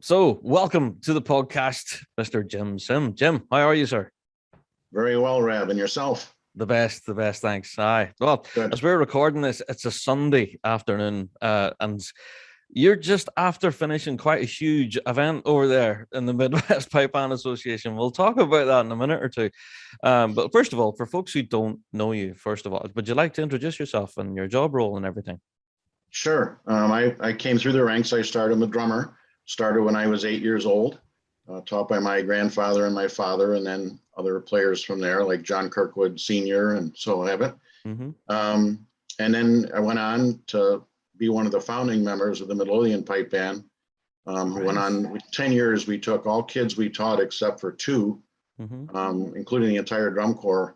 So, welcome to the podcast, Mr. Jim Sim. Jim, how are you, sir? Very well, Rab. And yourself? The best, thanks. Aye. Well, Good. as we're recording this, it's a Sunday afternoon, and you're just after finishing quite a huge event over there in the Midwest Pipe Band Association. We'll talk about that in a minute or two. But first of all, for folks who don't know you, first of all, would you like to introduce yourself and your job role and everything? Sure. I came through the ranks. I started with drummer, started when I was 8 years old, taught by my grandfather and my father, and then other players from there, like John Kirkwood Sr. and so have it. Mm-hmm. And then I went on to be one of the founding members of the Midlothian Pipe Band. Who went on with 10 years. We took all kids we taught except for two, including the entire drum corps,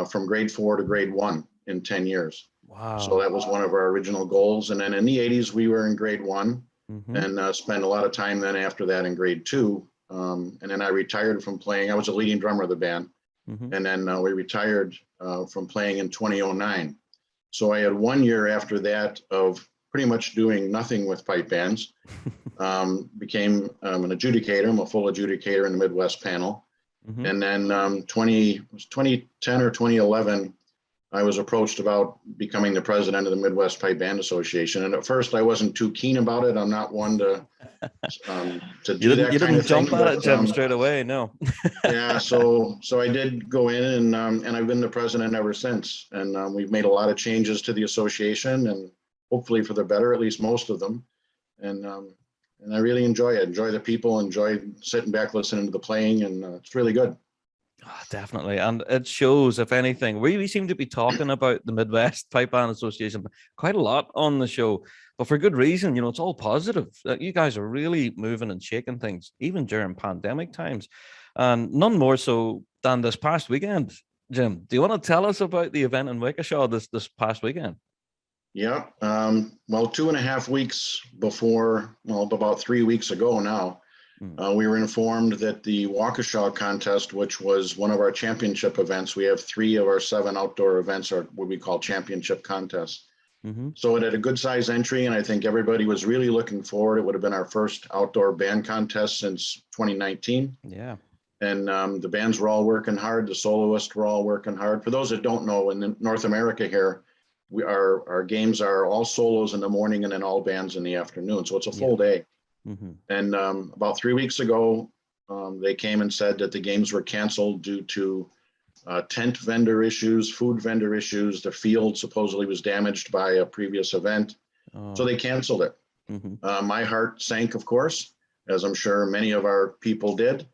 from grade 4 to grade 1 in 10 years. Wow. So that was one of our original goals. And then in the 80s, we were in grade 1 Mm-hmm. and spent a lot of time then after that in grade 2. And then I retired from playing. I was a leading drummer of the band. Mm-hmm. And then we retired from playing in 2009. So I had 1 year after that of pretty much doing nothing with pipe bands. Became an adjudicator. I'm a full adjudicator in the Midwest panel. Mm-hmm. And then 2010 or 2011, I was approached about becoming the president of the Midwest Pipe Band Association. And at first I wasn't too keen about it. I'm not one to do that You kind didn't of thing. jump at it, Jim, straight away, no. Yeah, so I did go in and I've been the president ever since. And we've made a lot of changes to the association and hopefully for the better, at least most of them. And I really enjoy it. Enjoy the people, enjoy sitting back, listening to the playing, and it's really good. Oh, definitely. And it shows, if anything, we seem to be talking about the Midwest Pipe Band Association quite a lot on the show, but for good reason. It's all positive. You guys are really moving and shaking things, even during pandemic times. And none more so than this past weekend. Jim, do you want to tell us about the event in Waukesha this past weekend? Yeah. Well, 2.5 weeks before, well, about 3 weeks ago now, we were informed that the Waukesha contest, which was one of our championship events, we have 3 of our 7 outdoor events are what we call championship contests. Mm-hmm. So it had a good size entry, and I think everybody was really looking forward. It would have been our first outdoor band contest since 2019. Yeah. And the bands were all working hard. The soloists were all working hard. For those that don't know, in North America here, our games are all solos in the morning and then all bands in the afternoon. So it's a full day. Mm-hmm. And about 3 weeks ago, they came and said that the games were canceled due to tent vendor issues, food vendor issues. The field supposedly was damaged by a previous event. Oh. So they canceled it. Mm-hmm. My heart sank, of course, as I'm sure many of our people did.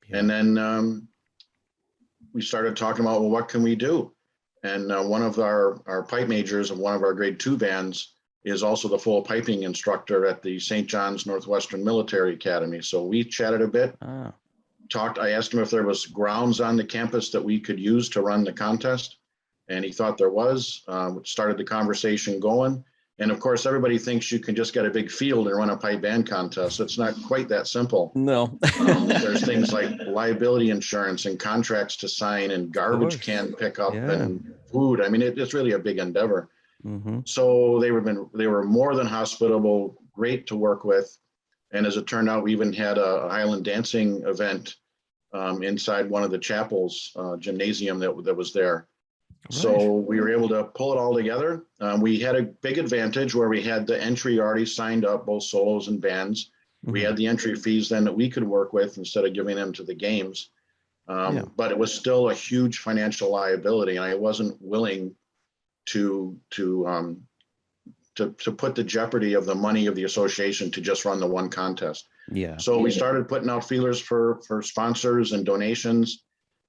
Yeah. And then we started talking about, well, what can we do? And one of our pipe majors of one of our grade 2 bands is also the full piping instructor at the St. John's Northwestern Military Academy. So we chatted a bit, talked. I asked him if there was grounds on the campus that we could use to run the contest. And he thought there was, started the conversation going. And of course, everybody thinks you can just get a big field and run a pipe band contest. It's not quite that simple. No. There's things like liability insurance and contracts to sign and garbage can pickup and food. I mean, it's really a big endeavor. Mm-hmm. So they were more than hospitable, great to work with. And as it turned out, we even had a Highland dancing event inside one of the chapels, gymnasium that was there. Right. So we were able to pull it all together. We had a big advantage where we had the entry already signed up, both solos and bands. Mm-hmm. We had the entry fees then that we could work with instead of giving them to the games. But it was still a huge financial liability, and I wasn't willing to put the jeopardy of the money of the association to just run the one contest. Yeah. So we started putting out feelers for sponsors and donations.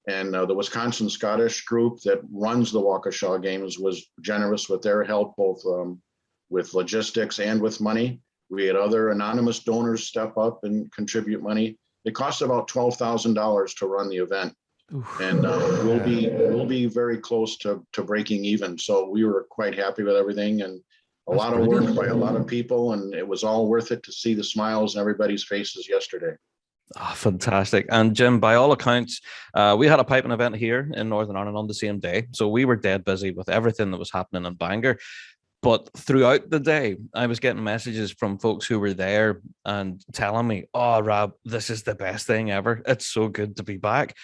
And the Wisconsin Scottish group that runs the Waukesha games was generous with their help, both with logistics and with money. We had other anonymous donors step up and contribute money. It cost about $12,000 to run the event. Oof. And we'll be very close to breaking even. So we were quite happy with everything, and a lot of work by a lot of people, and it was all worth it to see the smiles on everybody's faces yesterday. Oh, fantastic. And Jim, by all accounts, we had a piping event here in Northern Ireland on the same day. So we were dead busy with everything that was happening in Bangor. But throughout the day, I was getting messages from folks who were there and telling me, "Oh, Rob, this is the best thing ever. It's so good to be back."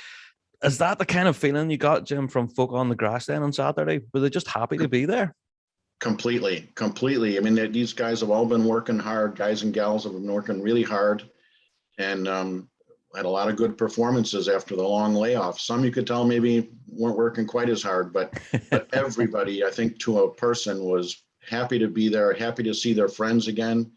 Is that the kind of feeling you got, Jim, from folk on the grass then on Saturday? Were they just happy to be there? Completely. I mean, these guys have all been working hard. Guys and gals have been working really hard, and had a lot of good performances after the long layoff. Some you could tell maybe weren't working quite as hard, but everybody, I think, to a person, was happy to be there, happy to see their friends again.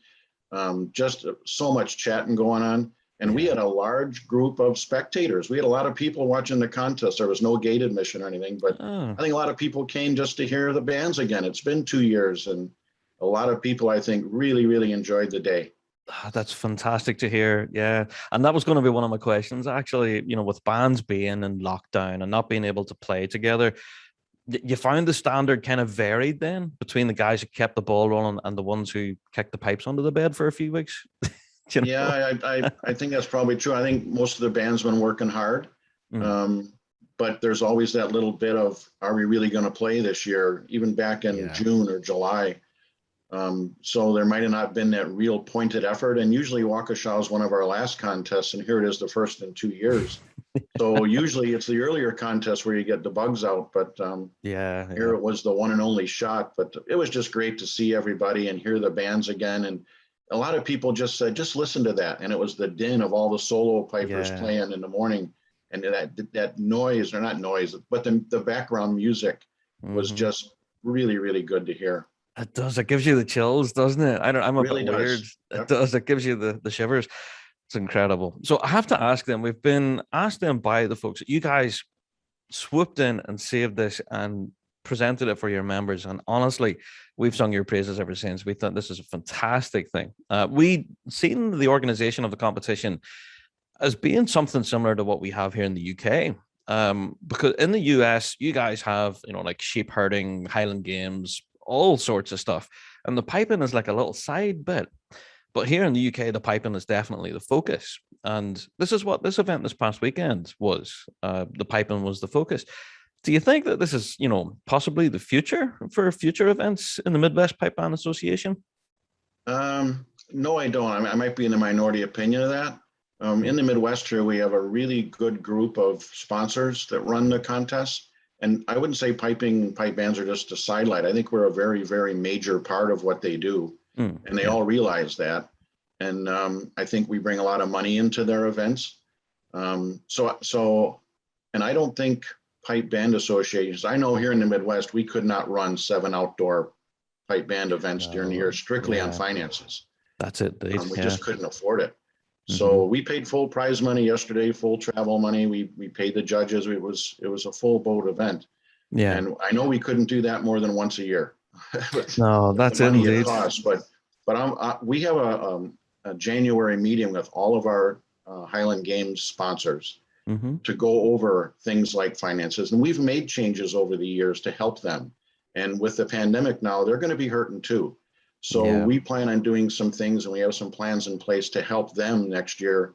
Just so much chatting going on. And we had a large group of spectators. We had a lot of people watching the contest. There was no gate admission or anything, but I think a lot of people came just to hear the bands again. It's been 2 years, and a lot of people, I think, really enjoyed the day. That's fantastic to hear. Yeah. And that was going to be one of my questions, actually, with bands being in lockdown and not being able to play together. You found the standard kind of varied then between the guys who kept the ball rolling and the ones who kicked the pipes under the bed for a few weeks? Yeah, I think that's probably true. I think most of the band's been working hard. But there's always that little bit of, are we really going to play this year, even back in June or July? So there might have not been that real pointed effort. And usually Waukesha is one of our last contests, and here it is the first in 2 years. So usually it's the earlier contest where you get the bugs out, but here it was the one and only shot. But it was just great to see everybody and hear the bands again. And a lot of people just said, just listen to that. And it was the din of all the solo pipers playing in the morning. And that noise, or not noise, but the background music was just really good to hear. It does. It gives you the chills, doesn't it? I'm a really bit weird. Yep. It does. It gives you the shivers. It's incredible. So I have to ask them, we've been asked them by the folks, you guys swooped in and saved this and presented it for your members. And honestly, we've sung your praises ever since. We thought this is a fantastic thing. We seen the organization of the competition as being something similar to what we have here in the UK. Because in the US, you guys have, like sheep herding, Highland Games, all sorts of stuff. And the piping is like a little side bit. But here in the UK, the piping is definitely the focus. And this is what this event this past weekend was. The piping was the focus. Do you think that this is, possibly the future for future events in the Midwest Pipe Band Association? No, I don't. I might be in the minority opinion of that. In the Midwest here, we have a really good group of sponsors that run the contests. And I wouldn't say pipe bands are just a sidelight. I think we're a very major part of what they do. And they all realize that. And I think we bring a lot of money into their events. And I don't think pipe band associations, I know here in the Midwest, we could not run 7 outdoor pipe band events during the year strictly on finances. That's it. We just couldn't afford it. So we paid full prize money yesterday, full travel money. We paid the judges. It was a full boat event. Yeah. And I know we couldn't do that more than once a year. No, that's it indeed. Cost, but we have a January meeting with all of our Highland Games sponsors to go over things like finances. And we've made changes over the years to help them. And with the pandemic now, they're going to be hurting too. So we plan on doing some things, and we have some plans in place to help them next year.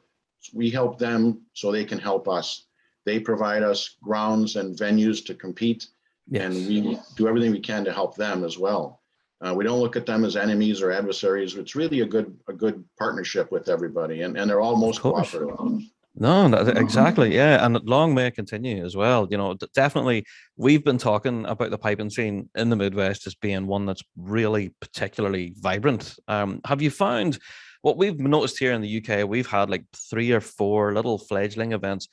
We help them so they can help us. They provide us grounds and venues to compete, and we do everything we can to help them as well. We don't look at them as enemies or adversaries. It's really a good partnership with everybody, and they're all most cooperative. No, exactly. Yeah. And long may it continue as well. Definitely we've been talking about the piping scene in the Midwest as being one that's really particularly vibrant. Have you found what we've noticed here in the UK? We've had like 3 or 4 little fledgling events,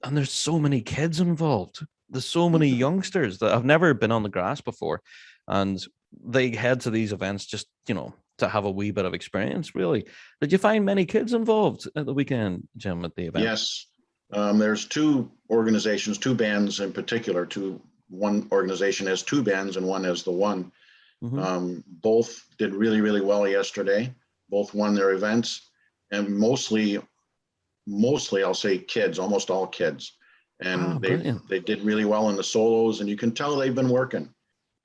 and there's so many kids involved. There's so many youngsters that have never been on the grass before, and they head to these events just, to have a wee bit of experience, really. Did you find many kids involved at the weekend, Jim, at the event? Yes. There's 2 organizations, 2 bands in particular. One organization has 2 bands and one has the one. Both did really well yesterday. Both won their events, and mostly I'll say kids, almost all kids. And they did really well in the solos, and you can tell they've been working.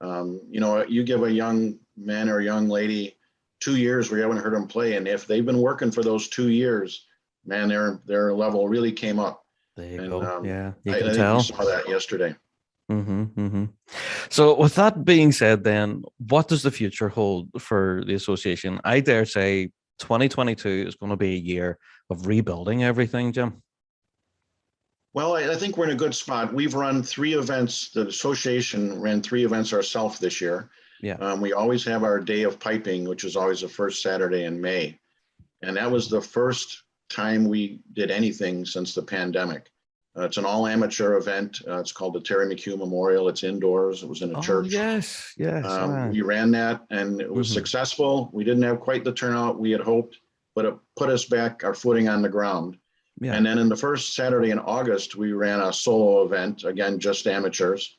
You give a young man or a young lady 2 years where you haven't heard them play, and if they've been working for those 2 years, man, their level really came up. There you go. You I can think tell. we saw that yesterday. So with that being said, then what does the future hold for the association? I dare say 2022 is going to be a year of rebuilding everything, Jim. Well, I think we're in a good spot. We've run 3 events. The association ran 3 events ourselves this year. Yeah. We always have our day of piping, which is always the first Saturday in May. And that was the first time we did anything since the pandemic. It's an all amateur event. It's called the Terry McHugh Memorial. It's indoors. It was in a Oh, church. yes. We ran that and it was successful. We didn't have quite the turnout we had hoped, but it put us back our footing on the ground. Yeah. And then in the first Saturday in August, we ran a solo event, again, just amateurs,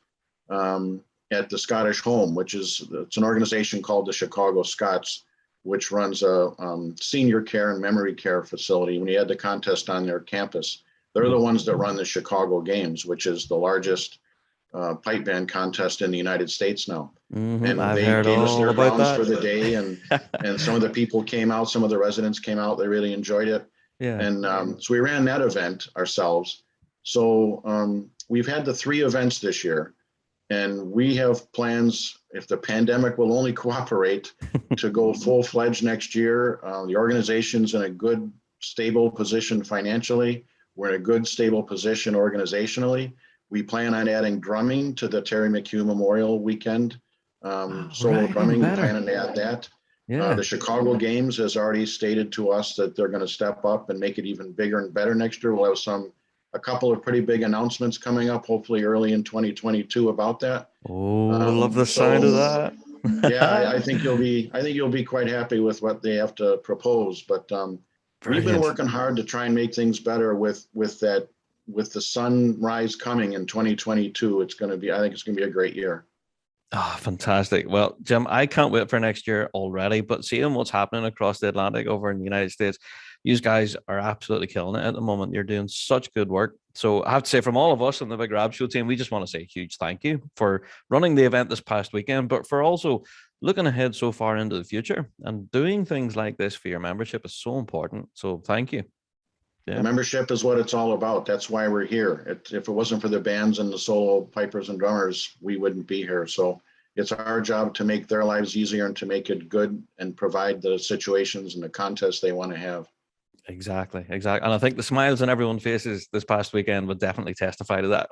at the Scottish Home, it's an organization called the Chicago Scots, which runs a senior care and memory care facility. When we had the contest on their campus, they're the ones that run the Chicago Games, which is the largest pipe band contest in the United States now. And I've they heard gave us their all about grounds that. for the day, and some of the people came out, some of the residents came out, they really enjoyed it. Yeah. And so we ran that event ourselves. So we've had the 3 events this year, and we have plans, if the pandemic will only cooperate, to go full-fledged next year. The organization's in a good, stable position financially. We're in a good, stable position organizationally. We plan on adding drumming to the Terry McHugh Memorial weekend. Solo right, drumming, we better. plan on add that. Yeah. The Chicago Games has already stated to us that they're going to step up and make it even bigger and better next year. We'll have a couple of pretty big announcements coming up, hopefully early in 2022 about that. Oh, I love the sound of that. Yeah, I think you'll be quite happy with what they have to propose. But we've been working hard to try and make things better with the sunrise coming in 2022. I think it's going to be a great year. Oh, fantastic. Well, Jim, I can't wait for next year already, but seeing what's happening across the Atlantic over in the United States, you guys are absolutely killing it at the moment. You're doing such good work. So I have to say, from all of us on the Big Rab Show team, we just want to say a huge thank you for running the event this past weekend, but for also looking ahead so far into the future, and doing things like this for your membership is so important. So thank you. Yeah. The membership is what it's all about. That's why we're here. If it wasn't for the bands and the solo pipers and drummers, we wouldn't be here. So it's our job to make their lives easier and to make it good and provide the situations and the contests they want to have. Exactly. And I think the smiles on everyone's faces this past weekend would definitely testify to that.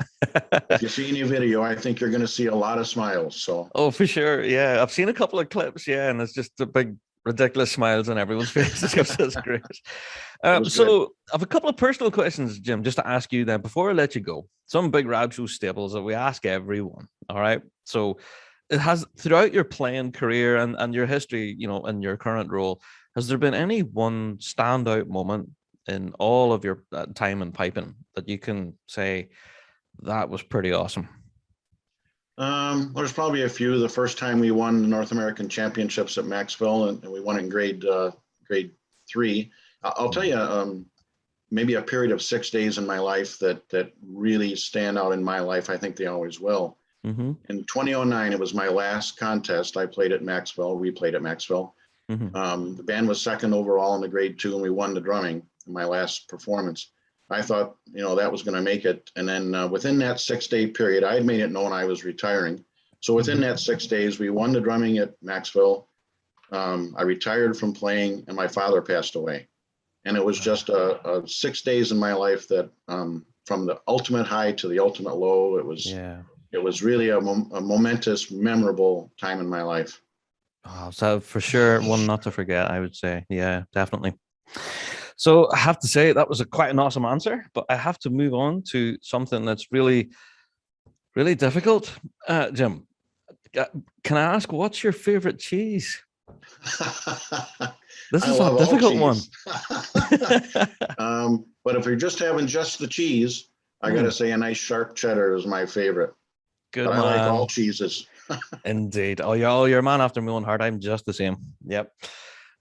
If you see any video, I think you're going to see a lot of smiles. So. Oh, for sure. Yeah, I've seen a couple of clips. Yeah, and it's just a big, ridiculous smiles on everyone's faces. That's great. So I have a couple of personal questions, Jim, just to ask you then before I let you go. Some Big Rab Show staples that we ask everyone. All right. So it has, throughout your playing career and your history, in your current role, has there been any one standout moment in all of your time in piping that you can say that was pretty awesome? There's probably a few. The first time we won the North American Championships at Maxville, and we won in grade 3. I'll tell you, maybe a period of 6 days in my life that really stand out in my life. I think they always will. In 2009, it was my last contest. I played at Maxville. We played at Maxville. The band was second overall in the grade 2, and we won the drumming in my last performance. I thought, that was going to make it. And then within that 6-day period, I had made it known I was retiring. So within that 6 days, we won the drumming at Maxville. I retired from playing, and my father passed away. And it was just a 6 days in my life that from the ultimate high to the ultimate low, it was really a momentous, memorable time in my life. Oh, so for sure, one not to forget, I would say. Yeah, definitely. So I have to say that was quite an awesome answer, but I have to move on to something that's really, really difficult. Jim, can I ask, what's your favorite cheese? This is a difficult one. But if you're just having just the cheese, I got to say a nice sharp cheddar is my favorite. Good. But I like all cheeses. Indeed. Oh, you're a man after my own heart. I'm just the same. Yep.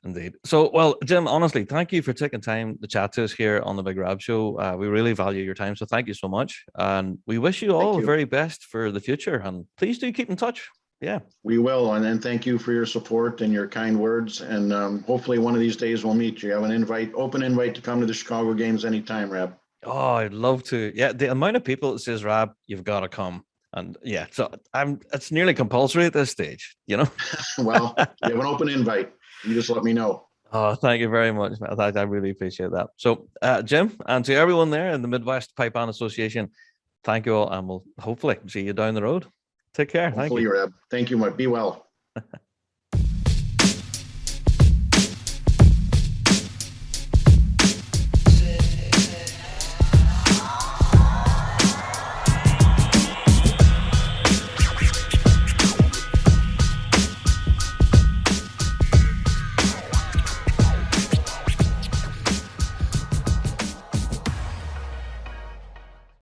Indeed. So, well, Jim, honestly, thank you for taking time to chat to us here on the Big Rab Show. We really value your time. So thank you so much. And we wish you all the very best for the future. And please do keep in touch. Yeah. We will. And thank you for your support and your kind words. And hopefully one of these days we'll meet you. You have an open invite to come to the Chicago Games anytime, Rab. Oh, I'd love to. Yeah. The amount of people that says, Rab, you've got to come. And yeah, so it's nearly compulsory at this stage, you know. Well, you have an open invite. You just let me know. Oh, thank you very much, man. I really appreciate that. So, Jim, and to everyone there in the Midwest Pipe Band Association, thank you all, and we'll hopefully see you down the road. Take care. Thank Hopefully, you. Reb. Thank you, Mike. Be well.